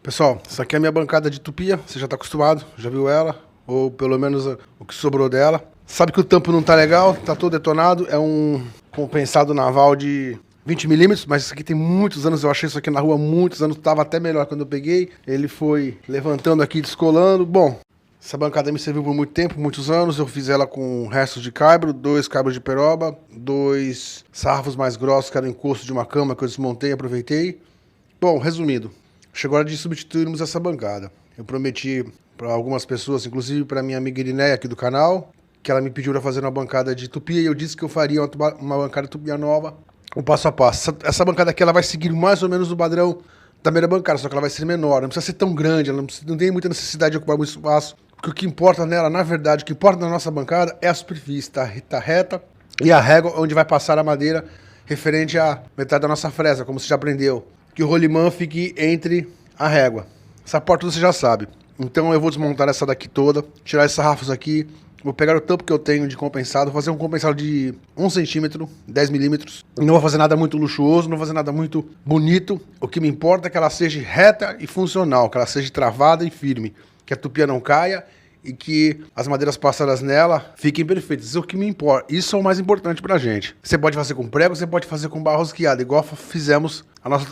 Pessoal, essa aqui é a minha bancada de tupia, você já tá acostumado, já viu ela, ou pelo menos o que sobrou dela. Sabe que o tampo não tá legal, tá todo detonado, é um compensado naval de 20 milímetros, mas isso aqui tem muitos anos, eu achei isso aqui na rua há muitos anos, tava até melhor quando eu peguei. Ele foi levantando aqui, descolando. Bom, essa bancada me serviu por muito tempo, muitos anos. Eu fiz ela com restos de caibro, 2 caibros de peroba, 2 sarrafos mais grossos que eram encosto de uma cama que eu desmontei e aproveitei. Bom, resumindo, chegou a hora de substituirmos essa bancada. Eu prometi para algumas pessoas, inclusive para minha amiga Irineia aqui do canal, que ela me pediu para fazer uma bancada de tupia e eu disse que eu faria uma bancada de tupia nova, um passo a passo. Essa bancada aqui ela vai seguir mais ou menos o padrão da primeira bancada, só que ela vai ser menor, não precisa ser tão grande, ela não tem muita necessidade de ocupar muito espaço, porque o que importa nela, na verdade, o que importa na nossa bancada é a superfície, tá reta, e a régua onde vai passar a madeira referente à metade da nossa fresa, como você já aprendeu, que o rolimã fique entre a régua. Essa porta você já sabe. Então eu vou desmontar essa daqui toda, tirar esses sarrafos aqui, vou pegar o tampo que eu tenho de compensado, vou fazer um compensado de 1 centímetro, 10 milímetros. Não vou fazer nada muito luxuoso, não vou fazer nada muito bonito. O que me importa é que ela seja reta e funcional, que ela seja travada e firme, que a tupia não caia e que as madeiras passadas nela fiquem perfeitas. Isso é o que me importa. Isso é o mais importante pra gente. Você pode fazer com prego, você pode fazer com barro rosqueado, igual fizemos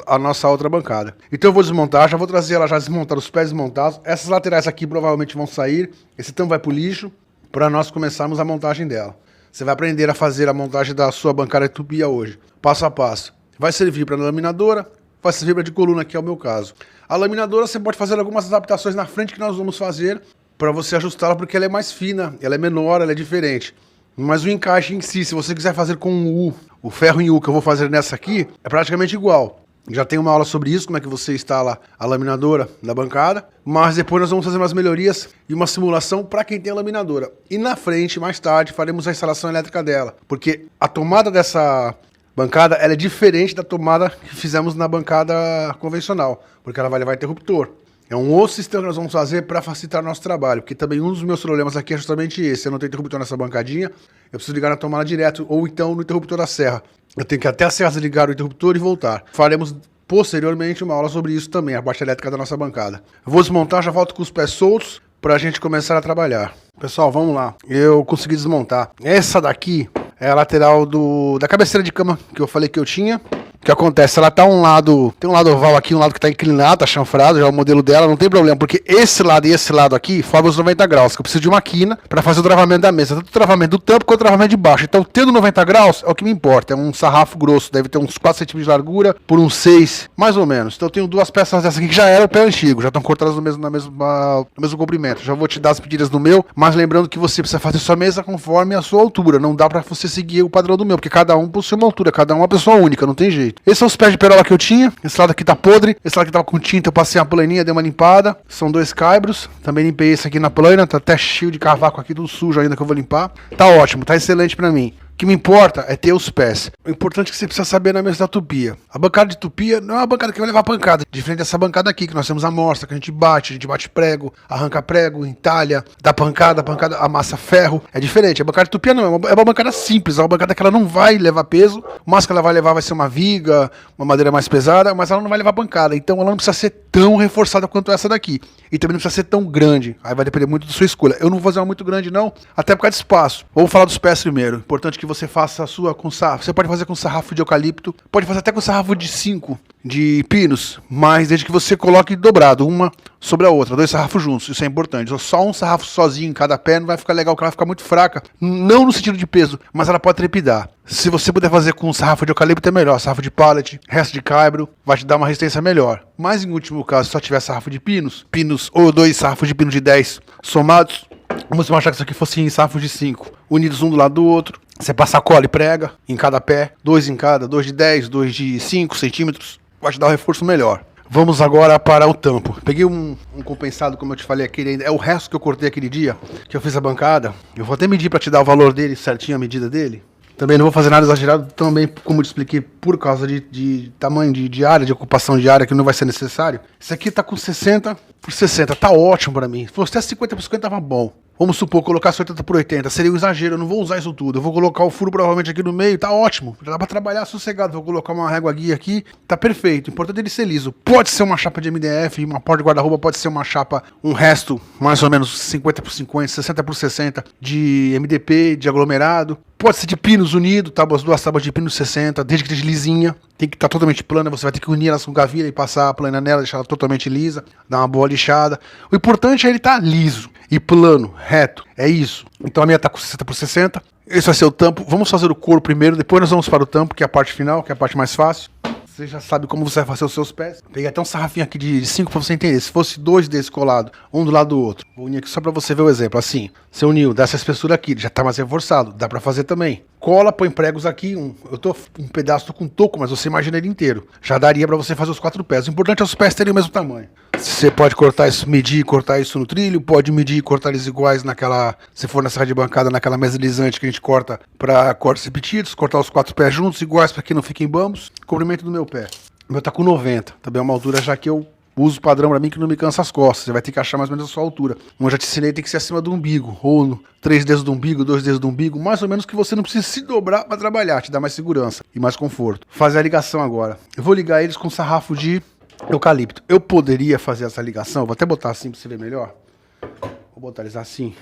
a nossa outra bancada. Então eu vou desmontar, já vou trazer ela já desmontada, os pés desmontados. Essas laterais aqui provavelmente vão sair. Esse tampo vai pro lixo para nós começarmos a montagem dela. Você vai aprender a fazer a montagem da sua bancada de tupia hoje, passo a passo. Vai servir para laminadora, vai servir para de coluna, que é o meu caso. A laminadora você pode fazer algumas adaptações na frente que nós vamos fazer para você ajustá-la, porque ela é mais fina, ela é menor, ela é diferente. Mas o encaixe em si, se você quiser fazer com o ferro em U que eu vou fazer nessa aqui, é praticamente igual. Já tem uma aula sobre isso, como é que você instala a laminadora na bancada, mas depois nós vamos fazer umas melhorias e uma simulação para quem tem a laminadora. E na frente, mais tarde, faremos a instalação elétrica dela, porque a tomada dessa bancada ela é diferente da tomada que fizemos na bancada convencional, porque ela vai levar interruptor. É um outro sistema que nós vamos fazer para facilitar o nosso trabalho, porque também um dos meus problemas aqui é justamente esse. Eu não tenho interruptor nessa bancadinha, eu preciso ligar na tomada direto ou então no interruptor da serra. Eu tenho que ir até a serra desligar o interruptor e voltar. Faremos posteriormente uma aula sobre isso também, a parte elétrica da nossa bancada. Eu vou desmontar, já volto com os pés soltos para a gente começar a trabalhar. Pessoal, vamos lá. Eu consegui desmontar. Essa daqui é a lateral da cabeceira de cama que eu falei que eu tinha. O que acontece? Ela tá tem um lado oval aqui, um lado que tá inclinado, tá chanfrado, já é o modelo dela, não tem problema, porque esse lado e esse lado aqui formam os 90 graus, que eu preciso de uma quina para fazer o travamento da mesa, tanto o travamento do tampo quanto o travamento de baixo. Então, tendo 90 graus é o que me importa, é um sarrafo grosso, deve ter uns 4 centímetros de largura por uns 6, mais ou menos. Então eu tenho 2 peças dessa aqui que já era o pé antigo, já estão cortadas no mesmo comprimento. Já vou te dar as medidas do meu, mas lembrando que você precisa fazer sua mesa conforme a sua altura, não dá para você seguir o padrão do meu, porque cada um possui uma altura, cada um é uma pessoa única, não tem jeito. Esses são os pés de peroba que eu tinha. Esse lado aqui tá podre. Esse lado aqui tava com tinta, eu passei uma planinha, dei uma limpada. São 2 caibros. Também limpei esse aqui na plana. Tá até cheio de cavaco aqui, tudo sujo ainda que eu vou limpar. Tá ótimo, tá excelente pra mim. O que me importa é ter os pés. O importante é que você precisa saber na mesa da tupia. A bancada de tupia não é uma bancada que vai levar pancada. Diferente dessa bancada aqui, que nós temos a mostra, que a gente bate prego, arranca prego, entalha, dá pancada, amassa ferro. É diferente. A bancada de tupia não, é uma bancada simples, é uma bancada que ela não vai levar peso. O máximo que ela vai levar vai ser uma viga, uma madeira mais pesada, mas ela não vai levar pancada. Então ela não precisa ser tão reforçada quanto essa daqui. E também não precisa ser tão grande. Aí vai depender muito da sua escolha. Eu não vou fazer uma muito grande não, até por causa de espaço. Vamos falar dos pés primeiro. Importante que você faça a sua com sarrafo. Você pode fazer com sarrafo de eucalipto, pode fazer até com sarrafo de 5 de pinos, mas desde que você coloque dobrado, uma sobre a outra, 2 sarrafos juntos, isso é importante. Só um sarrafo sozinho em cada pé não vai ficar legal, porque ela vai ficar muito fraca, não no sentido de peso, mas ela pode trepidar. Se você puder fazer com sarrafo de eucalipto é melhor, sarrafo de pallet, resto de caibro, vai te dar uma resistência melhor. Mas em último caso, se só tiver sarrafo de pinos ou 2 sarrafos de pino de 10 somados, vamos achar que isso aqui fosse em sarrafos de 5, unidos um do lado do outro. Você passa cola e prega em cada pé, 2 em cada, 2 de 10, 2 de 5 centímetros, vai te dar um reforço melhor. Vamos agora para o tampo. Peguei um compensado, como eu te falei, aquele é o resto que eu cortei aquele dia, que eu fiz a bancada. Eu vou até medir para te dar o valor dele, certinho a medida dele. Também não vou fazer nada exagerado, também, como eu te expliquei, por causa de tamanho de área, de ocupação de área, que não vai ser necessário. Esse aqui tá com 60 por 60, tá ótimo pra mim. Se fosse até 50 por 50 tava bom. Vamos supor, colocar 80 por 80, seria um exagero, eu não vou usar isso tudo. Eu vou colocar o furo provavelmente aqui no meio, tá ótimo. Já dá pra trabalhar sossegado, vou colocar uma régua guia aqui, tá perfeito. O importante é ele ser liso. Pode ser uma chapa de MDF, uma porta de guarda-roupa, pode ser uma chapa, um resto, mais ou menos 50 por 50, 60 por 60 de MDP, de aglomerado. Pode ser de pinos unido, tá? As duas tábuas de pinos 60, desde que esteja lisinha. Tem que estar totalmente plana, você vai ter que unir elas com gavilha e passar a plana nela, deixar ela totalmente lisa, dar uma boa lixada. O importante é ele estar liso e plano, reto. É isso. Então a minha tá com 60 por 60. Esse vai ser o tampo. Vamos fazer o couro primeiro, depois nós vamos para o tampo, que é a parte final, que é a parte mais fácil. Você já sabe como você vai fazer os seus pés. Peguei até um sarrafinho aqui de 5 para você entender. Se fosse 2 desses colados, um do lado do outro. Vou unir aqui só para você ver o exemplo. Assim, você uniu, dá essa espessura aqui, já tá mais reforçado. Dá para fazer também. Cola, põe pregos aqui. Eu tô um pedaço com toco, mas você imagina ele inteiro. Já daria para você fazer os 4 pés. O importante é os pés terem o mesmo tamanho. Você pode cortar isso, medir e cortar isso no trilho. Pode medir e cortar eles iguais naquela... Se for na serra de bancada, naquela mesa deslizante que a gente corta para cortes repetidos. Cortar os 4 pés juntos, iguais para que não fiquem bambos. Comprimento do meu pé. O meu tá com 90, também é uma altura já que eu uso padrão pra mim que não me cansa as costas. Você vai ter que achar mais ou menos a sua altura. Como eu já te ensinei, tem que ser acima do umbigo, ou no 3 dedos do umbigo, 2 dedos do umbigo, mais ou menos que você não precisa se dobrar pra trabalhar, te dá mais segurança e mais conforto. Fazer a ligação agora. Eu vou ligar eles com sarrafo de eucalipto. Eu poderia fazer essa ligação, vou até botar assim pra você ver melhor. Vou botar eles assim.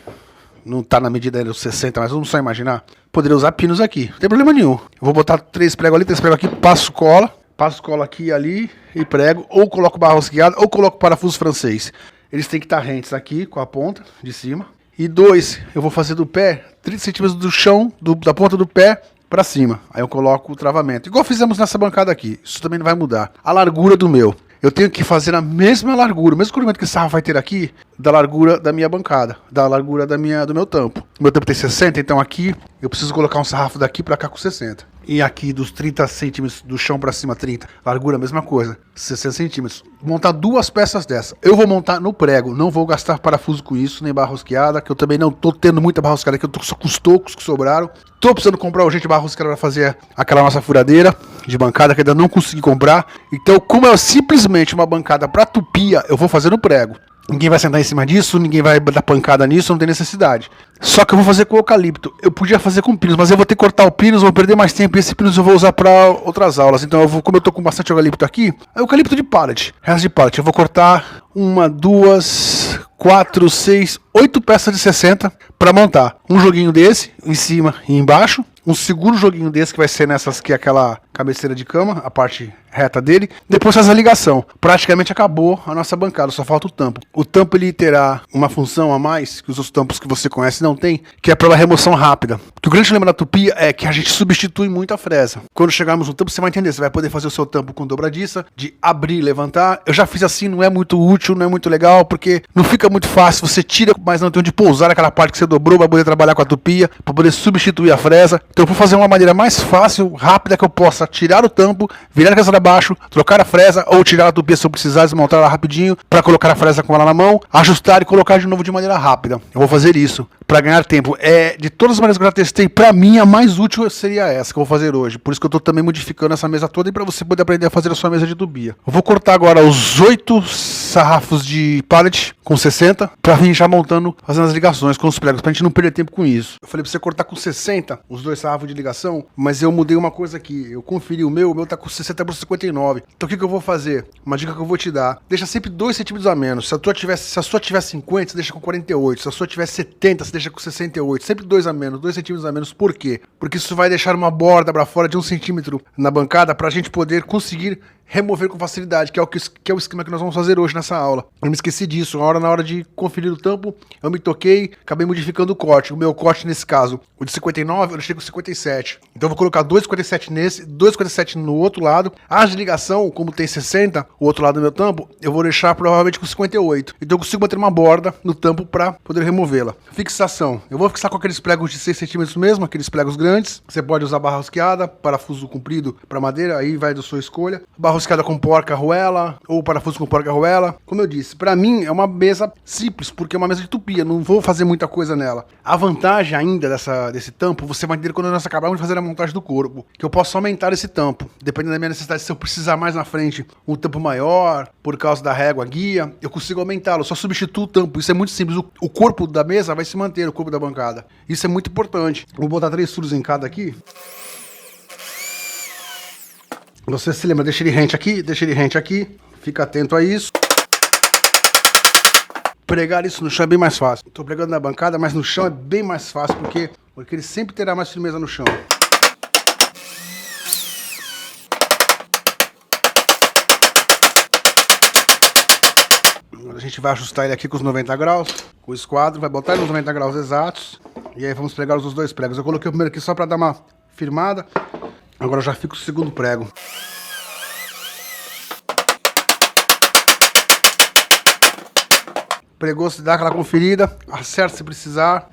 Não tá na medida dos 60, mas vamos só imaginar. Poderia usar pinos aqui, não tem problema nenhum. Eu vou botar 3 pregos ali, 3 pregos aqui, passo cola. Passo cola aqui e ali e prego, ou coloco barra rosqueada, ou coloco parafuso francês. Eles têm que estar rentes aqui, com a ponta de cima. E 2, eu vou fazer do pé, 30 centímetros do chão, da ponta do pé para cima. Aí eu coloco o travamento. Igual fizemos nessa bancada aqui. Isso também não vai mudar. A largura do meu. Eu tenho que fazer a mesma largura, o mesmo comprimento que esse sarrafo vai ter aqui, da largura da minha bancada, da largura do meu tampo. O meu tampo tem 60, então aqui eu preciso colocar um sarrafo daqui para cá com 60. E aqui dos 30 centímetros do chão para cima, 30. Largura, a mesma coisa, 60 centímetros. Montar 2 peças dessa. Eu vou montar no prego, não vou gastar parafuso com isso, nem barra rosqueada, que eu também não tô tendo muita barra rosqueada, que eu tô só com os tocos que sobraram. Tô precisando comprar urgente barra rosqueada para fazer aquela nossa furadeira de bancada, que ainda não consegui comprar. Então, como é simplesmente uma bancada para tupia, eu vou fazer no prego. Ninguém vai sentar em cima disso, ninguém vai dar pancada nisso, não tem necessidade. Só que eu vou fazer com eucalipto. Eu podia fazer com pinos, mas eu vou ter que cortar o pinos, vou perder mais tempo. E esse pinos eu vou usar para outras aulas. Então, como eu tô com bastante eucalipto aqui, é eucalipto de pallet, resto de pallet. Eu vou cortar 1, 2, 4, 6, 8 peças de 60 para montar. Um joguinho desse, em cima e embaixo. Um segundo joguinho desse, que vai ser nessas que é aquela cabeceira de cama, a parte reta dele. Depois faz a ligação. Praticamente acabou a nossa bancada, só falta o tampo. O tampo ele terá uma função a mais, que os outros tampos que você conhece não tem, que é pela remoção rápida. Porque o grande problema da tupia é que a gente substitui muito a fresa. Quando chegarmos no tampo, você vai entender, você vai poder fazer o seu tampo com dobradiça, de abrir e levantar. Eu já fiz assim, não é muito útil, não é muito legal, porque não fica muito fácil, você tira, mas não tem onde pousar aquela parte que você dobrou para poder trabalhar com a tupia, para poder substituir a fresa. Então eu vou fazer uma maneira mais fácil, rápida, que eu possa tirar o tampo, virar a cabeça para baixo, trocar a fresa ou tirar a tupia se eu precisar, desmontar ela rapidinho para colocar a fresa com ela na mão, ajustar e colocar de novo de maneira rápida. Eu vou fazer isso para ganhar tempo. De todas as maneiras que eu já testei, para mim a mais útil seria essa que eu vou fazer hoje. Por isso que eu estou também modificando essa mesa toda e para você poder aprender a fazer a sua mesa de tupia. Eu vou cortar agora os 8 sarrafos de pallet com 60 para vir já montando, fazendo as ligações com os pregos, pra gente não perder tempo com isso. Eu falei pra você cortar com 60 os 2 sarrafos de ligação, mas eu mudei uma coisa aqui. Eu conferi o meu tá com 60 por 59. Então o que eu vou fazer? Uma dica que eu vou te dar. Deixa sempre 2 centímetros a menos. Se a sua tiver 50, você deixa com 48. Se a sua tiver 70, você deixa com 68. Sempre 2 a menos, 2 centímetros a menos. Por quê? Porque isso vai deixar uma borda pra fora de 1 centímetro na bancada pra gente poder conseguir remover com facilidade, que é o esquema que nós vamos fazer hoje nessa aula. Eu me esqueci disso. Na hora de conferir o tampo, eu me toquei, acabei modificando o corte. O meu corte, nesse caso, o de 59, eu deixei com 57. Então eu vou colocar 2,57 nesse, 2,57 no outro lado. A de ligação, como tem 60, o outro lado do meu tampo, eu vou deixar provavelmente com 58. Então eu consigo manter uma borda no tampo para poder removê-la. Fixação. Eu vou fixar com aqueles pregos de 6 centímetros mesmo, aqueles pregos grandes. Você pode usar barra rosqueada, parafuso comprido para madeira, aí vai da sua escolha. Barra rosqueada com porca-arruela, ou parafuso com porca-arruela. Como eu disse, pra mim é uma mesa simples, porque é uma mesa de tupia, não vou fazer muita coisa nela. A vantagem ainda desse tampo, você vai entender quando nós acabarmos de fazer a montagem do corpo, que eu posso aumentar esse tampo, dependendo da minha necessidade. Se eu precisar mais na frente um tampo maior, por causa da régua guia, eu consigo aumentá-lo, só substituo o tampo. Isso é muito simples, o corpo da mesa vai se manter, o corpo da bancada. Isso é muito importante. Vou botar 3 furos em cada aqui. Você se lembra, deixa ele rente aqui, fica atento a isso. Pregar isso no chão é bem mais fácil. Estou pregando na bancada, mas no chão é bem mais fácil, porque ele sempre terá mais firmeza no chão. Agora a gente vai ajustar ele aqui com os 90 graus, com o esquadro, vai botar ele nos 90 graus exatos, e aí vamos pregar os 2 pregos. Eu coloquei o primeiro aqui só para dar uma firmada. Agora eu já fico o segundo prego. Pregou, se dá aquela conferida, acerta se precisar.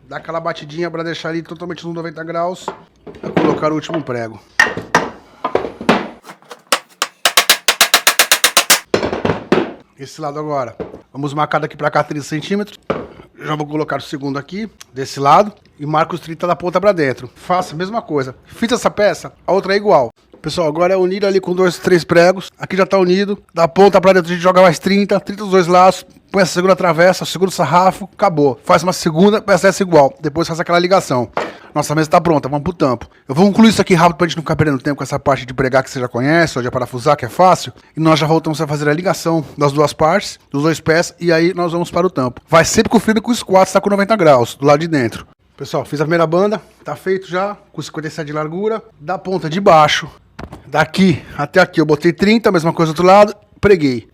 Dá aquela batidinha para deixar ele totalmente nos 90 graus. Vou colocar o último prego. Esse lado agora. Vamos marcar daqui para cá 30 centímetros. Já vou colocar o segundo aqui, desse lado, e marco os 30 da ponta para dentro. Faça a mesma coisa. Fiz essa peça, a outra é igual. Pessoal, agora é unir ali com 2, 3 pregos. Aqui já está unido. Da ponta para dentro a gente joga mais 30 dos dois lados. Põe a segunda travessa, o segundo sarrafo, acabou. Faz uma segunda, peça essa igual. Depois faz aquela ligação. Nossa mesa está pronta, vamos pro tampo. Eu vou concluir isso aqui rápido para a gente não ficar perdendo tempo com essa parte de pregar que você já conhece, ou de parafusar, que é fácil. E nós já voltamos a fazer a ligação das duas partes, dos 2 pés, e aí nós vamos para o tampo. Vai sempre conferindo com os 4, está com 90 graus, do lado de dentro. Pessoal, fiz a primeira banda, tá feito já, com 57 de largura. Da ponta de baixo, daqui até aqui, eu botei 30, mesma coisa do outro lado, preguei.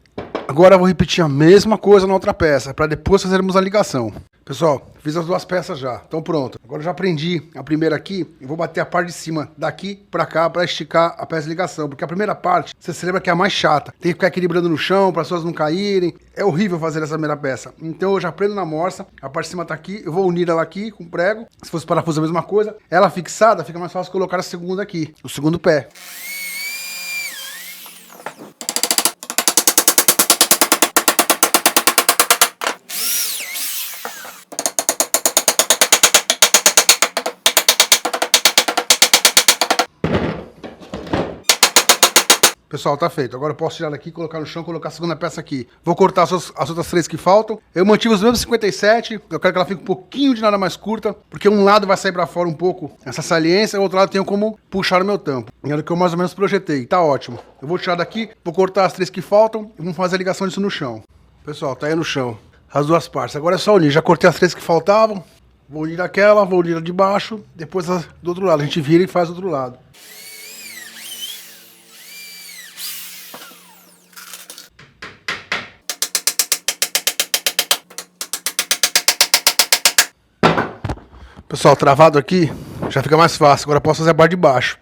Agora eu vou repetir a mesma coisa na outra peça, para depois fazermos a ligação. Pessoal, fiz as 2 peças já, estão prontas. Agora eu já prendi a primeira aqui e vou bater a parte de cima daqui para cá para esticar a peça de ligação. Porque a primeira parte, você se lembra que é a mais chata. Tem que ficar equilibrando no chão para as pessoas não caírem. É horrível fazer essa primeira peça. Então eu já prendo na morsa, a parte de cima tá aqui, eu vou unir ela aqui com prego. Se fosse parafuso a mesma coisa. Ela fixada, fica mais fácil colocar a segunda aqui, o segundo pé. Pessoal, tá feito. Agora eu posso tirar daqui, colocar no chão e colocar a segunda peça aqui. Vou cortar as outras 3 que faltam. Eu mantive os mesmos 57. Eu quero que ela fique um pouquinho de nada mais curta, porque um lado vai sair pra fora um pouco essa saliência, e o outro lado tenho como puxar o meu tampo. Era o que eu mais ou menos projetei. Tá ótimo. Eu vou tirar daqui, vou cortar as 3 que faltam e vamos fazer a ligação disso no chão. Pessoal, tá aí no chão. As 2 partes. Agora é só unir. Já cortei as 3 que faltavam. Vou unir aquela, vou unir a de baixo. Depois do outro lado. A gente vira e faz do outro lado. Pessoal, travado aqui, já fica mais fácil. Agora eu posso fazer a parte de baixo.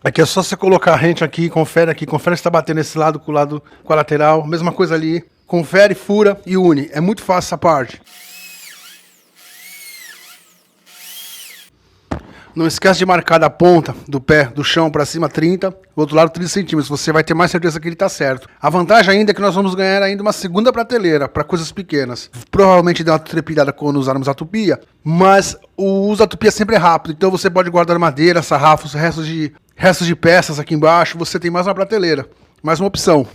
Aqui é só você colocar a rente aqui, confere se está batendo esse lado com a lateral. Mesma coisa ali. Confere, fura e une. É muito fácil essa parte. Não esquece de marcar da ponta do pé, do chão para cima 30, do outro lado 30 centímetros. Você vai ter mais certeza que ele está certo. A vantagem ainda é que nós vamos ganhar ainda uma segunda prateleira para coisas pequenas. Provavelmente dá uma trepidada quando usarmos a tupia, mas o uso da tupia sempre é rápido. Então você pode guardar madeira, sarrafos, restos de peças aqui embaixo. Você tem mais uma prateleira, mais uma opção.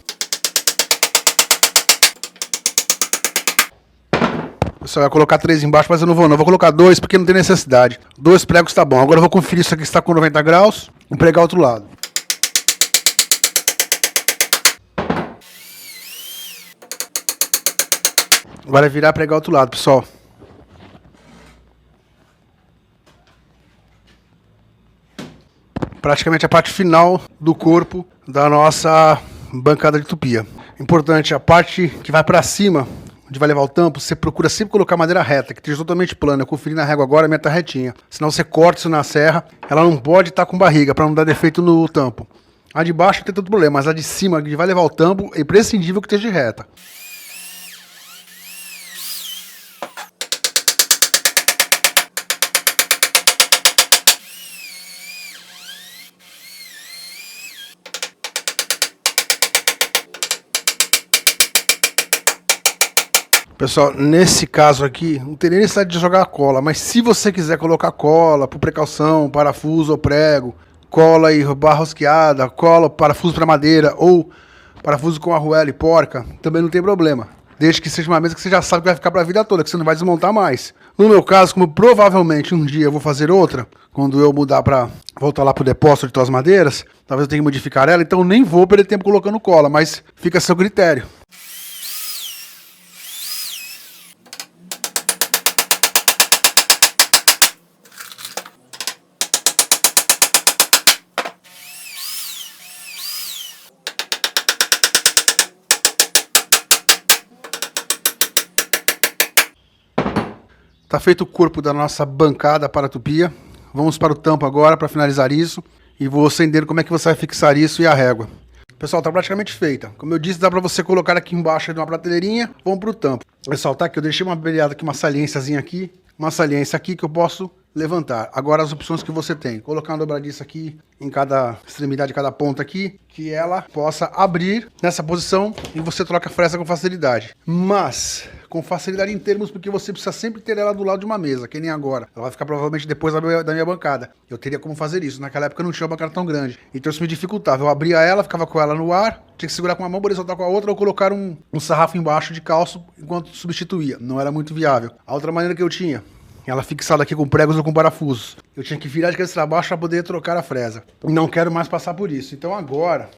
Você vai colocar 3 embaixo, mas eu não vou colocar 2 porque não tem necessidade. 2 pregos tá bom. Agora eu vou conferir isso aqui está com 90 graus e pregar o outro lado. Agora é virar e pregar o outro lado, pessoal. Praticamente a parte final do corpo da nossa bancada de tupia. Importante, a parte que vai para cima, onde vai levar o tampo, você procura sempre colocar madeira reta, que esteja totalmente plana. Eu conferi na régua agora, a minha tá retinha. Senão você corta isso na serra, ela não pode estar com barriga, para não dar defeito no tampo. A de baixo não tem tanto problema, mas a de cima, que vai levar o tampo, é imprescindível que esteja reta. Pessoal, nesse caso aqui, não tem nem necessidade de jogar cola, mas se você quiser colocar cola, por precaução, parafuso ou prego, cola e barra rosqueada, cola, parafuso para madeira ou parafuso com arruela e porca, também não tem problema. Desde que seja uma mesa que você já sabe que vai ficar para a vida toda, que você não vai desmontar mais. No meu caso, como provavelmente um dia eu vou fazer outra, quando eu mudar para voltar lá pro depósito de tuas madeiras, talvez eu tenha que modificar ela, então nem vou perder tempo colocando cola, mas fica a seu critério. Tá feito o corpo da nossa bancada para a tupia. Vamos para o tampo agora para finalizar isso. E vou acender como é que você vai fixar isso e a régua. Pessoal, tá praticamente feita. Como eu disse, dá para você colocar aqui embaixo de uma prateleirinha. Vamos para o tampo. Pessoal, tá aqui, eu deixei uma beirada aqui, uma saliênciazinha aqui. Uma saliência aqui que eu posso levantar. Agora as opções que você tem. Colocar uma dobradiça aqui em cada extremidade, de cada ponta aqui. Que ela possa abrir nessa posição e você troca a fresa com facilidade. Mas com facilidade em termos, porque você precisa sempre ter ela do lado de uma mesa, que nem agora. Ela vai ficar provavelmente depois da minha bancada. Eu teria como fazer isso. Naquela época eu não tinha uma bancada tão grande. Então isso me dificultava. Eu abria ela, ficava com ela no ar, tinha que segurar com uma mão, poder soltar com a outra, ou colocar um sarrafo embaixo de calço enquanto substituía. Não era muito viável. A outra maneira que eu tinha, ela fixada aqui com pregos ou com parafusos. Eu tinha que virar de cabeça para baixo para poder trocar a fresa. Não quero mais passar por isso. Então agora,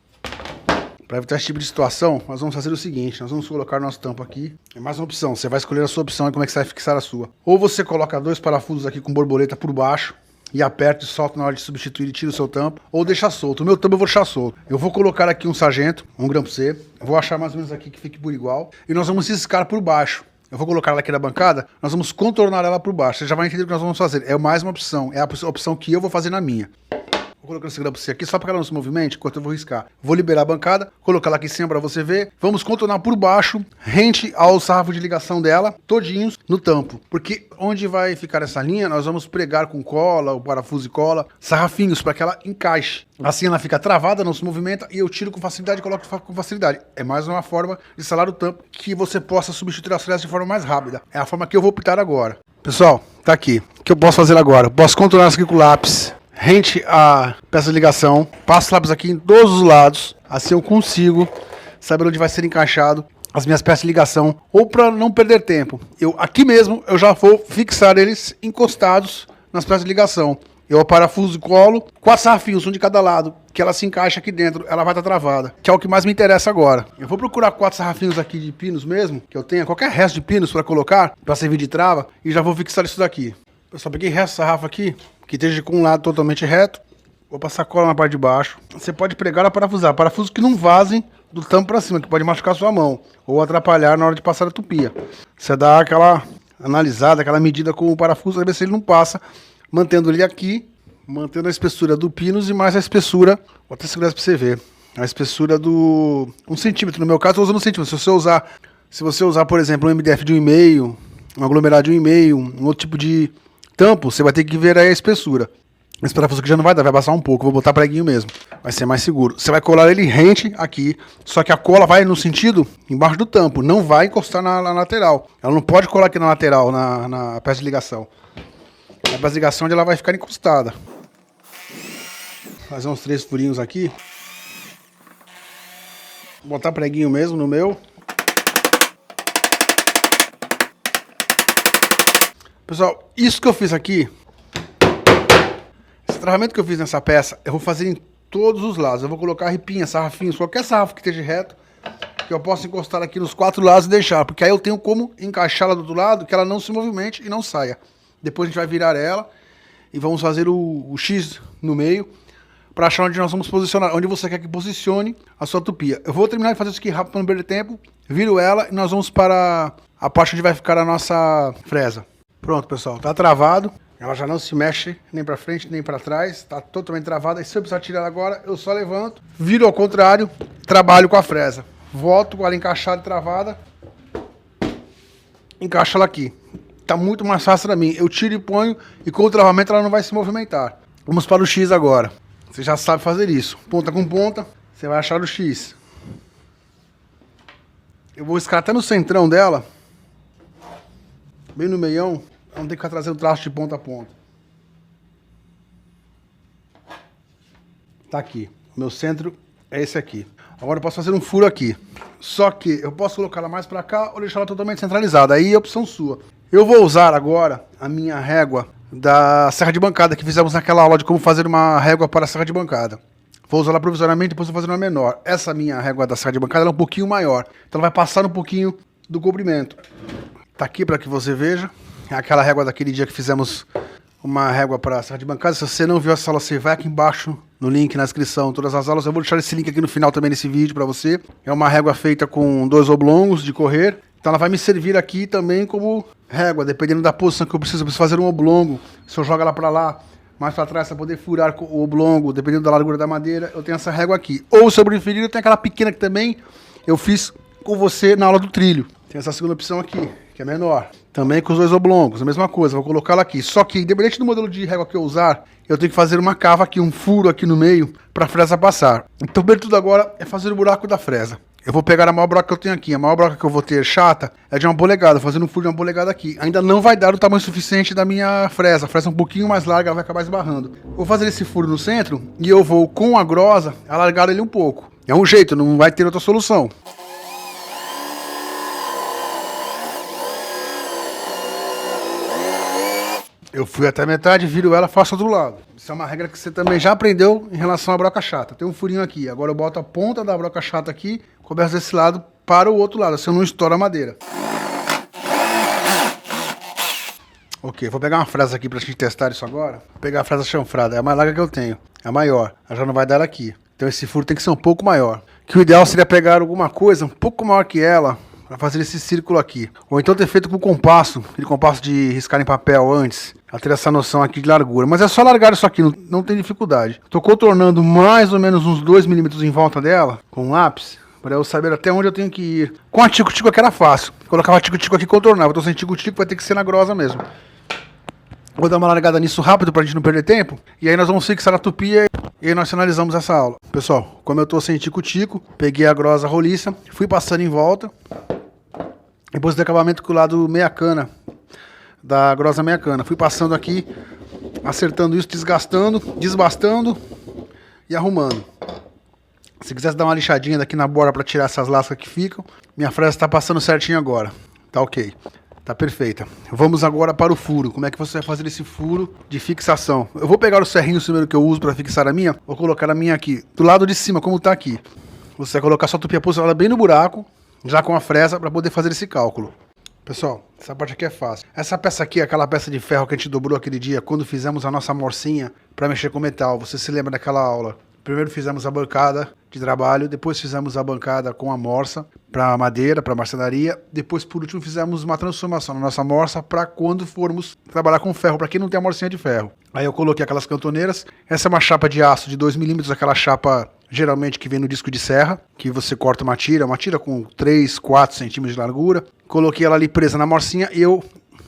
para evitar esse tipo de situação, nós vamos fazer o seguinte, nós vamos colocar nosso tampo aqui. É mais uma opção, você vai escolher a sua opção e como é que você vai fixar a sua. Ou você coloca 2 parafusos aqui com borboleta por baixo e aperta e solta na hora de substituir e tira o seu tampo. Ou deixa solto. O meu tampo eu vou deixar solto. Eu vou colocar aqui um sargento, um grampo C. Vou achar mais ou menos aqui que fique por igual. E nós vamos riscar por baixo. Eu vou colocar ela aqui na bancada, nós vamos contornar ela por baixo. Você já vai entender o que nós vamos fazer. É mais uma opção, é a opção que eu vou fazer na minha. Vou colocar esse grampo C aqui só para que ela não se movimente enquanto eu vou riscar. Vou liberar a bancada, colocar ela aqui em cima para você ver. Vamos contornar por baixo, rente ao sarrafo de ligação dela, todinhos no tampo. Porque onde vai ficar essa linha, nós vamos pregar com cola, ou parafuso e cola, sarrafinhos para que ela encaixe. Assim ela fica travada, não se movimenta e eu tiro com facilidade e coloco com facilidade. É mais uma forma de selar o tampo que você possa substituir as fresas de forma mais rápida. É a forma que eu vou optar agora. Pessoal, tá aqui. O que eu posso fazer agora? Eu posso contornar isso aqui com lápis. Rente a peça de ligação, passo lápis aqui em todos os lados, assim eu consigo saber onde vai ser encaixado as minhas peças de ligação, ou para não perder tempo, aqui mesmo eu já vou fixar eles encostados nas peças de ligação. Eu parafuso e colo, 4 sarrafinhos, um de cada lado, que ela se encaixa aqui dentro, ela vai estar travada, que é o que mais me interessa agora. Eu vou procurar 4 sarrafinhos aqui de pinos mesmo, que eu tenha qualquer resto de pinos para colocar, para servir de trava, e já vou fixar isso daqui. Eu só peguei resto de sarrafo aqui, que esteja com um lado totalmente reto. Vou passar cola na parte de baixo. Você pode pregar ou parafusar. Parafusos que não vazem do tampo para cima, que pode machucar sua mão ou atrapalhar na hora de passar a tupia. Você dá aquela analisada, aquela medida com o parafuso, para ver se ele não passa, mantendo ele aqui, mantendo a espessura do pinos e mais a espessura, vou até segurar para você ver, a espessura do 1 centímetro. No meu caso, eu estou usando 1 centímetro. Se você usar, por exemplo, um MDF de 1,5, um aglomerado de 1,5, um outro tipo de tampo, você vai ter que ver aí a espessura. Esse parafuso aqui já não vai dar, vai passar um pouco. Vou botar preguinho mesmo, vai ser mais seguro. Você vai colar ele rente aqui, só que a cola vai no sentido embaixo do tampo, não vai encostar na lateral. Ela não pode colar aqui na lateral, na peça de ligação. A peça de ligação ela vai ficar encostada. Fazer uns 3 furinhos aqui. Botar preguinho mesmo no meu. Pessoal, isso que eu fiz aqui, esse travamento que eu fiz nessa peça, eu vou fazer em todos os lados. Eu vou colocar ripinha, sarrafinhos, qualquer sarrafo que esteja reto, que eu possa encostar aqui nos 4 lados e deixar, porque aí eu tenho como encaixá-la do outro lado, que ela não se movimente e não saia. Depois a gente vai virar ela e vamos fazer o X no meio, para achar onde nós vamos posicionar, onde você quer que posicione a sua tupia. Eu vou terminar de fazer isso aqui rápido para não perder tempo, viro ela e nós vamos para a parte onde vai ficar a nossa fresa. Pronto, pessoal, tá travado, ela já não se mexe nem para frente nem para trás, tá totalmente travada. E se eu precisar tirar ela agora, eu só levanto, viro ao contrário, trabalho com a fresa. Volto com ela encaixada e travada, encaixo ela aqui. Tá muito mais fácil para mim, eu tiro e ponho e com o travamento ela não vai se movimentar. Vamos para o X agora, você já sabe fazer isso, ponta com ponta, você vai achar o X. Eu vou riscar até no centrão dela, bem no meião, não tem que ficar trazendo traço de ponta a ponta. Tá aqui. O meu centro é esse aqui. Agora eu posso fazer um furo aqui. Só que eu posso colocar ela mais pra cá ou deixar ela totalmente centralizada. Aí é opção sua. Eu vou usar agora a minha régua da serra de bancada que fizemos naquela aula de como fazer uma régua para a serra de bancada. Vou usar ela provisoriamente, depois vou fazer uma menor. Essa minha régua da serra de bancada ela é um pouquinho maior. Então ela vai passar um pouquinho do comprimento. Tá aqui para que você veja. É aquela régua daquele dia que fizemos uma régua para a serra de bancada. Se você não viu essa aula, você vai aqui embaixo no link, na descrição, todas as aulas. Eu vou deixar esse link aqui no final também nesse vídeo para você. É uma régua feita com 2 oblongos de correr. Então ela vai me servir aqui também como régua, dependendo da posição que eu preciso fazer um oblongo. Se eu jogo ela para lá, mais para trás, para poder furar o oblongo, dependendo da largura da madeira, eu tenho essa régua aqui. Ou, se eu preferir, eu tenho aquela pequena que também eu fiz com você na aula do trilho. Tem essa segunda opção aqui, que é menor. Também com os 2 oblongos, a mesma coisa, vou colocar ela aqui. Só que, independente do modelo de régua que eu usar, eu tenho que fazer uma cava aqui, um furo aqui no meio, para a fresa passar. Então, primeiro tudo agora é fazer o buraco da fresa. Eu vou pegar a maior broca que eu tenho aqui. A maior broca que eu vou ter chata é de 1 polegada, fazendo um furo de 1 polegada aqui. Ainda não vai dar o tamanho suficiente da minha fresa. A fresa é um pouquinho mais larga, ela vai acabar esbarrando. Vou fazer esse furo no centro e eu vou, com a grosa, alargar ele um pouco. É um jeito, não vai ter outra solução. Eu fui até a metade, viro ela, faço do outro lado. Isso é uma regra que você também já aprendeu em relação à broca chata. Tem um furinho aqui, agora eu boto a ponta da broca chata aqui, começo desse lado para o outro lado, assim eu não estouro a madeira. Ok, vou pegar uma fresa aqui pra gente testar isso agora. Vou pegar a fresa chanfrada, é a mais larga que eu tenho, é a maior. Ela já não vai dar ela aqui. Então esse furo tem que ser um pouco maior. Que o ideal seria pegar alguma coisa um pouco maior que ela, para fazer esse círculo aqui. Ou então ter feito com compasso, aquele compasso de riscar em papel antes, a ter essa noção aqui de largura. Mas é só largar isso aqui, não tem dificuldade. Estou contornando mais ou menos uns 2 milímetros em volta dela, com um lápis, para eu saber até onde eu tenho que ir. Com a tico-tico aqui era fácil. Colocava a tico-tico aqui e contornava. Então sem tico-tico vai ter que ser na grosa mesmo. Vou dar uma largada nisso rápido para a gente não perder tempo. E aí nós vamos fixar a tupia e aí nós finalizamos essa aula. Pessoal, como eu estou sem tico-tico, peguei a grosa roliça, fui passando em volta. Depois do acabamento com o lado meia cana, da grosa meia cana. Fui passando aqui, acertando isso, desgastando, desbastando e arrumando. Se quisesse dar uma lixadinha daqui na borda para tirar essas lascas que ficam, minha fresa está passando certinho agora. Tá ok. Tá perfeita. Vamos agora para o furo. Como é que você vai fazer esse furo de fixação? Eu vou pegar o serrinho primeiro que eu uso para fixar a minha. Vou colocar a minha aqui, do lado de cima, como tá aqui. Você vai colocar sua tupia posicionada bem no buraco, já com a fresa, para poder fazer esse cálculo. Pessoal, essa parte aqui é fácil. Essa peça aqui é aquela peça de ferro que a gente dobrou aquele dia, quando fizemos a nossa morcinha para mexer com metal. Você se lembra daquela aula? Primeiro fizemos a bancada de trabalho, depois fizemos a bancada com a morsa para madeira, para marcenaria. Depois, por último, fizemos uma transformação na nossa morsa para quando formos trabalhar com ferro, para quem não tem a morcinha de ferro. Aí eu coloquei aquelas cantoneiras. Essa é uma chapa de aço de 2 milímetros, aquela chapa geralmente que vem no disco de serra, que você corta uma tira com 3, 4 centímetros de largura. Coloquei ela ali presa na morcinha e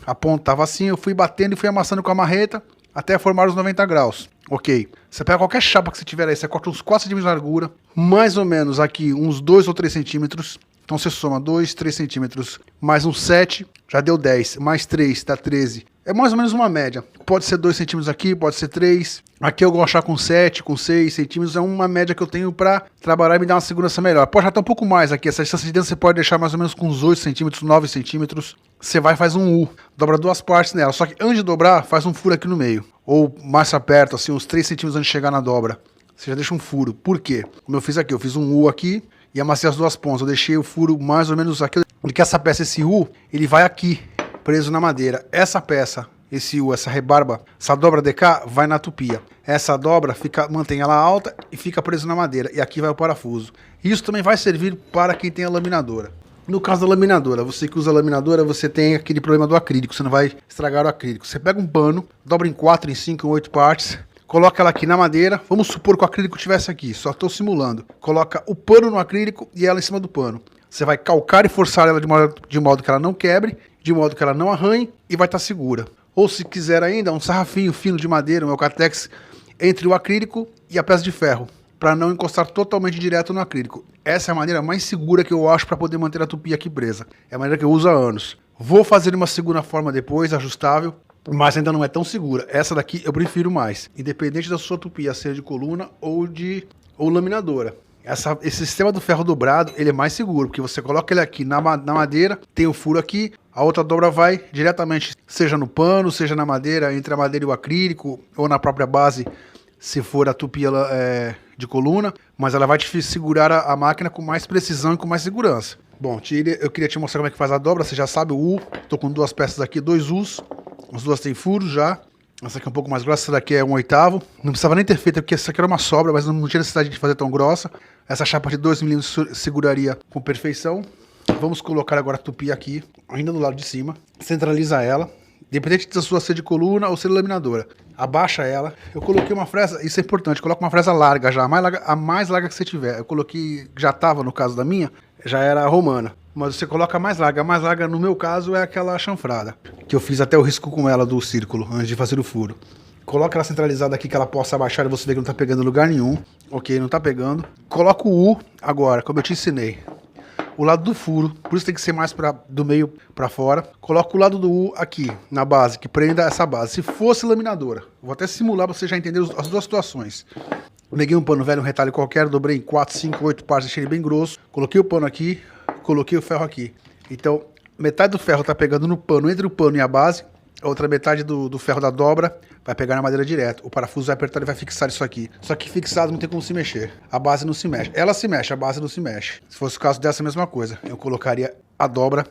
a ponta estava assim, eu fui batendo e fui amassando com a marreta até formar os 90 graus. Ok, você pega qualquer chapa que você tiver aí, você corta uns 4 centímetros de largura, mais ou menos aqui uns 2 ou 3 centímetros. Então você soma 2, 3 centímetros, mais uns 7, já deu 10, mais 3 dá 13. É mais ou menos uma média. Pode ser 2 centímetros aqui, pode ser 3. Aqui eu gosto de achar com 7, com 6 centímetros. É uma média que eu tenho para trabalhar e me dar uma segurança melhor. Pode achar um pouco mais aqui. Essa distância de dentro você pode deixar mais ou menos com uns 8 centímetros, 9 centímetros. Você vai e faz um U. Dobra 2 partes nela. Só que antes de dobrar, faz um furo aqui no meio. Ou mais pra perto, assim, uns 3 centímetros antes de chegar na dobra. Você já deixa um furo. Por quê? Como eu fiz aqui, eu fiz um U aqui e amassei as 2 pontas. Eu deixei o furo mais ou menos aqui. Porque essa peça, esse U, ele vai aqui, preso na madeira. Essa peça, esse U, essa rebarba, essa dobra de cá, vai na tupia. Essa dobra mantém ela alta e fica preso na madeira. E aqui vai o parafuso. Isso também vai servir para quem tem a laminadora. No caso da laminadora, você que usa a laminadora, você tem aquele problema do acrílico. Você não vai estragar o acrílico. Você pega um pano, dobra em 4, em 5, em 8 partes. Coloca ela aqui na madeira. Vamos supor que o acrílico estivesse aqui. Só estou simulando. Coloca o pano no acrílico e ela em cima do pano. Você vai calcar e forçar ela de modo que ela não quebre, de modo que ela não arranhe e vai estar segura. Ou se quiser ainda, um sarrafinho fino de madeira, um Eucatex, entre o acrílico e a peça de ferro, para não encostar totalmente direto no acrílico. Essa é a maneira mais segura que eu acho para poder manter a tupia aqui presa. É a maneira que eu uso há anos. Vou fazer uma segunda forma depois, ajustável, mas ainda não é tão segura. Essa daqui eu prefiro mais, independente da sua tupia ser de coluna ou laminadora. Esse sistema do ferro dobrado, ele é mais seguro, porque você coloca ele aqui na madeira, tem o furo aqui, a outra dobra vai diretamente, seja no pano, seja na madeira, entre a madeira e o acrílico, ou na própria base, se for a tupia de coluna, mas ela vai te segurar a máquina com mais precisão e com mais segurança. Bom, eu queria te mostrar como é que faz a dobra, você já sabe o U, tô com duas peças aqui, 2 U's, as duas tem furos já. Essa aqui é um pouco mais grossa, essa daqui é 1/8. Não precisava nem ter feito, porque essa aqui era uma sobra, mas não tinha necessidade de fazer tão grossa. Essa chapa de 2 mm seguraria com perfeição. Vamos colocar agora a tupia aqui, ainda do lado de cima. Centraliza ela, independente da sua ser de coluna ou ser laminadora. Abaixa ela. Eu coloquei uma fresa, isso é importante, coloca uma fresa larga já, a mais larga que você tiver. Eu coloquei, já estava no caso da minha, já era a romana. Mas você coloca a mais larga. A mais larga, no meu caso, é aquela chanfrada, que eu fiz até o risco com ela do círculo, antes de fazer o furo. Coloca ela centralizada aqui, que ela possa abaixar e você vê que não tá pegando em lugar nenhum. Ok, não tá pegando. Coloca o U agora, como eu te ensinei. O lado do furo, por isso tem que ser mais do meio para fora. Coloca o lado do U aqui, na base, que prenda essa base. Se fosse laminadora, vou até simular para você já entender as duas situações. Eu peguei um pano velho, um retalho qualquer, dobrei em 4, 5, 8 partes, deixei ele bem grosso. Coloquei o pano aqui, coloquei o ferro aqui. Então, metade do ferro tá pegando no pano, entre o pano e a base. A outra metade do ferro da dobra vai pegar na madeira direto. O parafuso vai apertar e vai fixar isso aqui. Só que fixado não tem como se mexer. A base não se mexe. Ela se mexe, a base não se mexe. Se fosse o caso dessa, a mesma coisa. Eu colocaria a dobra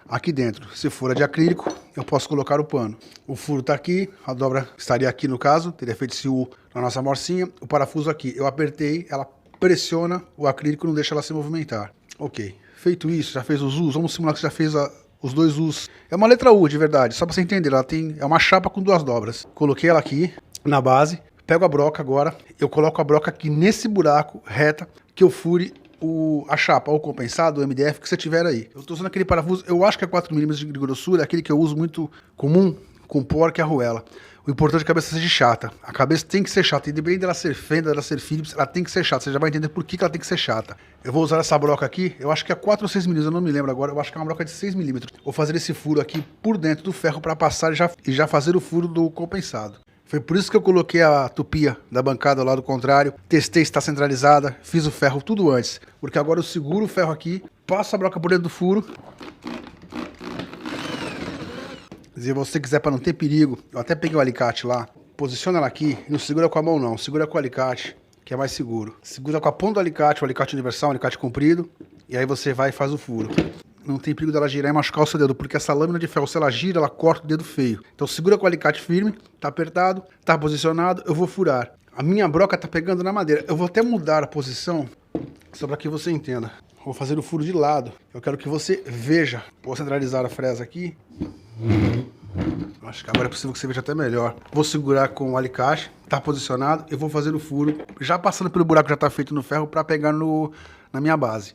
aqui dentro. Se for a de acrílico, eu posso colocar o pano. O furo tá aqui, a dobra estaria aqui no caso. Teria feito esse U na nossa morcinha. O parafuso aqui, eu apertei, ela pressiona o acrílico, não deixa ela se movimentar. Ok. Feito isso, já fez os U's. Vamos simular que você já fez os 2 U's. É uma letra U de verdade, só pra você entender. É uma chapa com 2 dobras. Coloquei ela aqui na base. Pego a broca agora. Eu coloco a broca aqui nesse buraco reta que eu fure a chapa, ou compensado, o MDF que você tiver aí. Eu tô usando aquele parafuso, eu acho que é 4 mm de grossura, aquele que eu uso muito comum com porca e arruela. O importante é que a cabeça seja chata. A cabeça tem que ser chata. Independente dela ser Fender, dela ser Philips, ela tem que ser chata. Você já vai entender por que ela tem que ser chata. Eu vou usar essa broca aqui. Eu acho que é 4 ou 6 mm, eu não me lembro agora. Eu acho que é uma broca de 6 mm. Vou fazer esse furo aqui por dentro do ferro para passar e já fazer o furo do compensado. Foi por isso que eu coloquei a tupia da bancada ao lado contrário. Testei se está centralizada. Fiz o ferro tudo antes. Porque agora eu seguro o ferro aqui. Passo a broca por dentro do furo. Se você quiser, para não ter perigo, eu até peguei o alicate lá, posiciona ela aqui, não segura com a mão não, segura com o alicate, que é mais seguro. Segura com a ponta do alicate, o alicate universal, o alicate comprido, e aí você vai e faz o furo. Não tem perigo dela girar e machucar o seu dedo, porque essa lâmina de ferro, se ela gira, ela corta o dedo feio. Então segura com o alicate firme, tá apertado, tá posicionado, eu vou furar. A minha broca tá pegando na madeira, eu vou até mudar a posição, só para que você entenda. Vou fazer o furo de lado, eu quero que você veja. Vou centralizar a fresa aqui. Acho que agora é possível que você veja até melhor. Vou segurar com o alicate, tá posicionado, eu vou fazer o furo, já passando pelo buraco que já tá feito no ferro para pegar na minha base.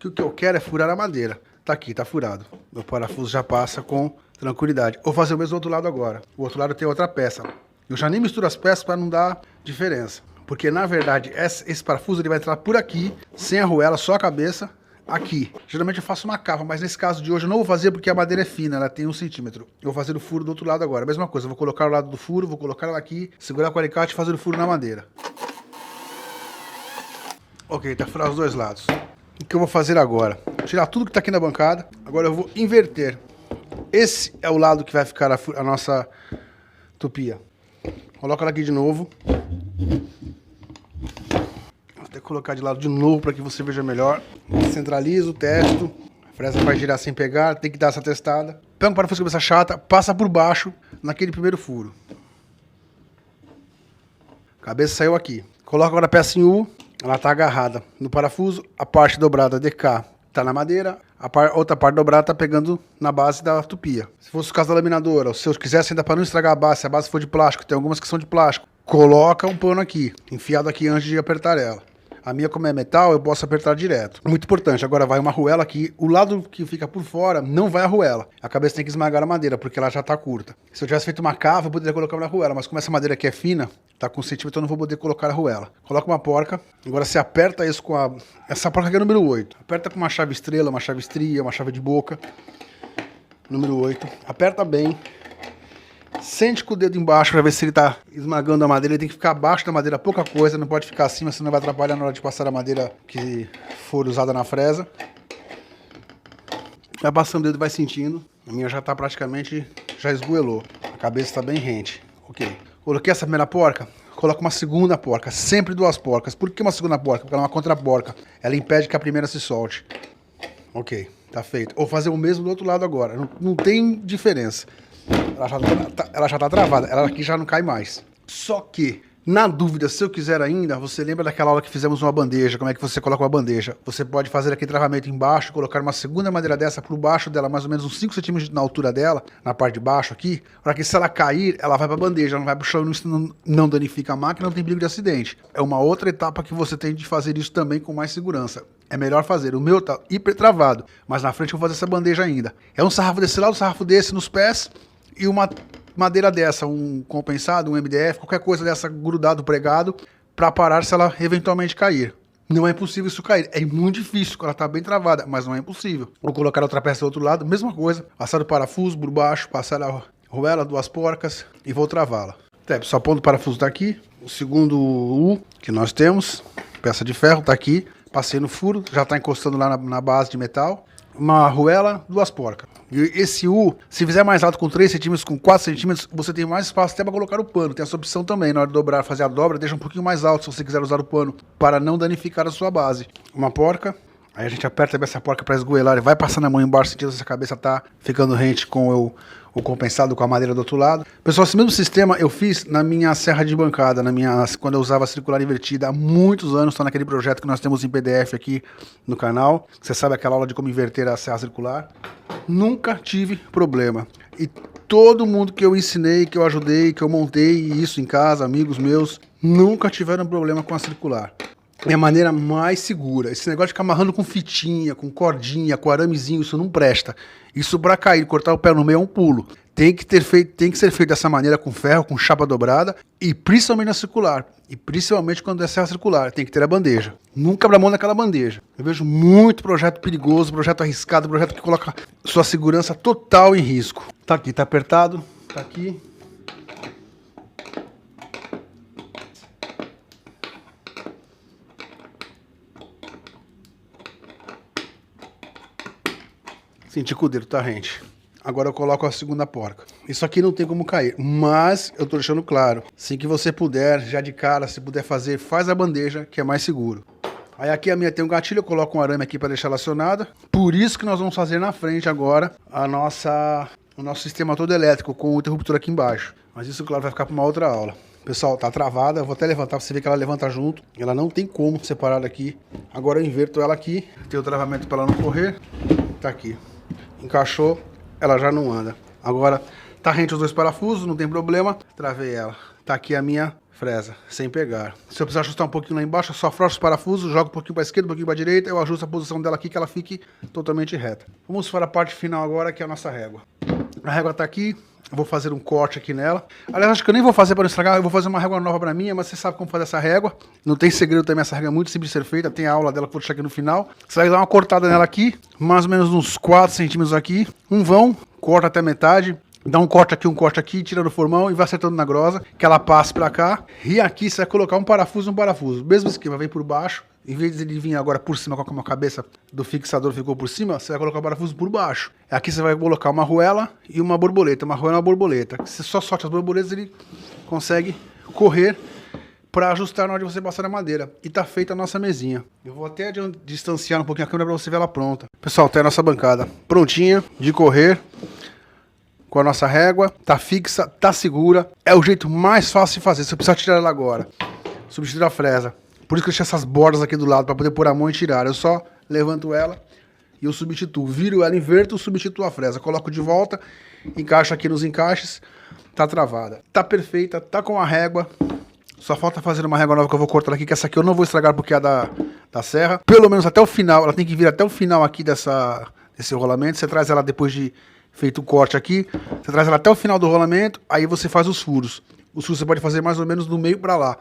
O que eu quero é furar a madeira. Tá aqui, tá furado. Meu parafuso já passa com tranquilidade. Vou fazer o mesmo do outro lado agora. O outro lado tem outra peça. Eu já nem misturo as peças para não dar diferença. Porque, na verdade, esse parafuso ele vai entrar por aqui, sem arruela, só a cabeça, aqui. Geralmente eu faço uma cava, mas nesse caso de hoje eu não vou fazer porque a madeira é fina, ela tem 1 centímetro. Eu vou fazer o furo do outro lado agora. Mesma coisa, eu vou colocar o lado do furo, vou colocar ela aqui, segurar com o alicate e fazer o furo na madeira. Ok, tá furado os dois lados. O que eu vou fazer agora? Vou tirar tudo que tá aqui na bancada. Agora eu vou inverter. Esse é o lado que vai ficar a nossa tupia. Coloca ela aqui de novo. Vou até colocar de lado de novo para que você veja melhor. Centralizo, testo. A fresa vai girar sem pegar, tem que dar essa testada. Pega um parafuso de cabeça chata, passa por baixo naquele primeiro furo. A cabeça saiu aqui. Coloca agora a peça em U. Ela está agarrada no parafuso. A parte dobrada de cá está na madeira. Outra parte dobrada está pegando na base da tupia. Se fosse o caso da laminadora, ou se eu quisesse ainda para não estragar a base, se a base for de plástico, tem algumas que são de plástico, coloca um pano aqui, enfiado aqui antes de apertar ela. A minha, como é metal, eu posso apertar direto. Muito importante. Agora vai uma arruela aqui. O lado que fica por fora não vai a arruela. A cabeça tem que esmagar a madeira, porque ela já tá curta. Se eu tivesse feito uma cava, eu poderia colocar uma arruela. Mas como essa madeira aqui é fina, tá com centímetro, eu não vou poder colocar a arruela. Coloca uma porca. Agora você aperta isso com a... Essa porca aqui é número 8. Aperta com uma chave estrela, uma chave estria, uma chave de boca. Número 8. Aperta bem. Sente com o dedo embaixo para ver se ele tá esmagando a madeira. Ele tem que ficar abaixo da madeira, pouca coisa, não pode ficar acima, senão vai atrapalhar na hora de passar a madeira que for usada na fresa. Vai passando o dedo e vai sentindo. A minha já tá praticamente, já esgoelou. A cabeça está bem rente. Ok. Coloquei essa primeira porca, coloca uma segunda porca, sempre 2 porcas. Por que uma segunda porca? Porque ela é uma contraporca. Ela impede que a primeira se solte. Ok, tá feito. Vou fazer o mesmo do outro lado agora, não tem diferença. Ela já tá travada, ela aqui já não cai mais. Só que, na dúvida, se eu quiser ainda, você lembra daquela aula que fizemos uma bandeja, como é que você coloca uma bandeja? Você pode fazer aquele travamento embaixo, colocar uma segunda madeira dessa por baixo dela, mais ou menos uns 5 centímetros na altura dela, na parte de baixo aqui, para que se ela cair, ela vai pra bandeja, ela não vai pro chão, não danifica a máquina, não tem perigo de acidente. É uma outra etapa que você tem de fazer isso também com mais segurança. É melhor fazer. O meu tá hiper travado, mas na frente eu vou fazer essa bandeja ainda. É um sarrafo desse lado, um sarrafo desse nos pés, e uma madeira dessa, um compensado, um MDF, qualquer coisa dessa grudado, pregado, para parar se ela eventualmente cair. Não é impossível isso cair, é muito difícil, ela tá bem travada, mas não é impossível. Vou colocar outra peça do outro lado, mesma coisa, passar o parafuso por baixo, passar a arruela, 2 porcas e vou travá-la. Só pondo o parafuso daqui, o segundo U que nós temos, peça de ferro, tá aqui, passei no furo, já tá encostando lá na base de metal. Uma arruela, 2 porcas. E esse U, se fizer mais alto com 3 centímetros, com 4 centímetros, você tem mais espaço até para colocar o pano. Tem essa opção também, na hora de dobrar, fazer a dobra, deixa um pouquinho mais alto se você quiser usar o pano, para não danificar a sua base. Uma porca, aí a gente aperta bem essa porca para esgoelar e vai passando a mão embaixo, sentindo se a cabeça tá ficando rente com o compensado, com a madeira do outro lado. Pessoal, esse mesmo sistema eu fiz na minha serra de bancada, quando eu usava a circular invertida há muitos anos, está naquele projeto que nós temos em PDF aqui no canal. Você sabe aquela aula de como inverter a serra circular? Nunca tive problema. E todo mundo que eu ensinei, que eu ajudei, que eu montei isso em casa, amigos meus, nunca tiveram problema com a circular. É a maneira mais segura. Esse negócio de ficar amarrando com fitinha, com cordinha, com aramezinho, isso não presta. Isso para cair, cortar o pé no meio é um pulo. Tem que ser feito dessa maneira, com ferro, com chapa dobrada, e principalmente na circular. E principalmente quando é serra circular, tem que ter a bandeja. Nunca abra mão naquela bandeja. Eu vejo muito projeto perigoso, projeto arriscado, projeto que coloca sua segurança total em risco. Tá aqui, tá apertado, tá aqui. Senti que o dedo tá rente. Agora eu coloco a segunda porca. Isso aqui não tem como cair, mas eu tô deixando claro. Assim que você puder, já de cara, se puder fazer, faz a bandeja, que é mais seguro. Aí aqui a minha tem um gatilho, eu coloco um arame aqui para deixar ela acionada. Por isso que nós vamos fazer na frente agora o nosso sistema todo elétrico, com o interruptor aqui embaixo. Mas isso, claro, vai ficar para uma outra aula. Pessoal, tá travada, eu vou até levantar para você ver que ela levanta junto. Ela não tem como separar daqui. Agora eu inverto ela aqui, tem o travamento para ela não correr. Tá aqui. Encaixou, ela já não anda. Agora tá rente os 2 parafusos, não tem problema. Travei ela. Tá aqui a minha fresa, sem pegar. Se eu precisar ajustar um pouquinho lá embaixo, eu só afrouxo os parafusos, jogo um pouquinho para a esquerda, um pouquinho para a direita, eu ajusto a posição dela aqui, que ela fique totalmente reta. Vamos para a parte final agora, que é a nossa régua. A régua tá aqui. Eu vou fazer um corte aqui nela. Aliás, acho que eu nem vou fazer para não estragar. Eu vou fazer uma régua nova para mim, mas você sabe como fazer essa régua. Não tem segredo também, essa régua é muito simples de ser feita. Tem a aula dela que eu vou deixar aqui no final. Você vai dar uma cortada nela aqui, mais ou menos uns 4 centímetros aqui. Um vão, corta até metade. Dá um corte aqui, tira do formão e vai acertando na grosa, que ela passe para cá. E aqui você vai colocar um parafuso. Mesmo esquema, vem por baixo. Em vez de ele vir agora por cima, com a cabeça do fixador ficou por cima, você vai colocar o parafuso por baixo. Aqui você vai colocar uma arruela e uma borboleta. Uma arruela e uma borboleta. Você só solta as borboletas, ele consegue correr para ajustar na hora de você passar a madeira. E tá feita a nossa mesinha. Eu vou até distanciar um pouquinho a câmera para você ver ela pronta. Pessoal, tá a nossa bancada prontinha de correr. Com a nossa régua, tá fixa, tá segura. É o jeito mais fácil de fazer. Você precisa tirar ela agora. Substituir a fresa. Por isso que eu deixei essas bordas aqui do lado, para poder pôr a mão e tirar. Eu só levanto ela e eu substituo. Viro ela, inverto, substituo a fresa. Coloco de volta, encaixo aqui nos encaixes. Tá travada. Tá perfeita, tá com a régua. Só falta fazer uma régua nova que eu vou cortar aqui, que essa aqui eu não vou estragar porque é da serra. Pelo menos até o final, ela tem que vir até o final aqui desse rolamento. Você traz ela depois de feito o corte aqui, você traz ela até o final do rolamento, aí você faz os furos. Os furos você pode fazer mais ou menos do meio para lá.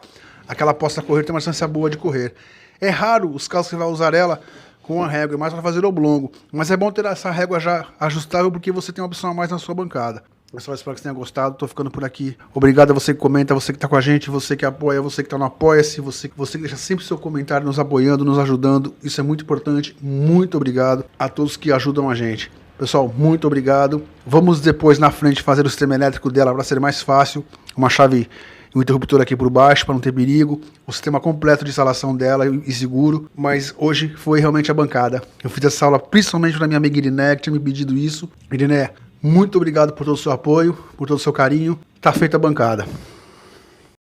Aquela posta a correr tem uma distância boa de correr. É raro os casos que você vai usar ela com a régua, é mais para fazer oblongo. Mas é bom ter essa régua já ajustável porque você tem uma opção a mais na sua bancada. Pessoal, espero que você tenha gostado. Tô ficando por aqui. Obrigado a você que comenta, você que tá com a gente, você que apoia, você que tá no Apoia-se, você que deixa sempre seu comentário nos apoiando, nos ajudando. Isso é muito importante. Muito obrigado a todos que ajudam a gente. Pessoal, muito obrigado. Vamos depois na frente fazer o sistema elétrico dela para ser mais fácil. Uma chave e um interruptor aqui por baixo para não ter perigo. O sistema completo de instalação dela e seguro. Mas hoje foi realmente a bancada. Eu fiz essa aula principalmente para minha amiga Iriné, que tinha me pedido isso. Iriné, muito obrigado por todo o seu apoio, por todo o seu carinho. Tá feita a bancada.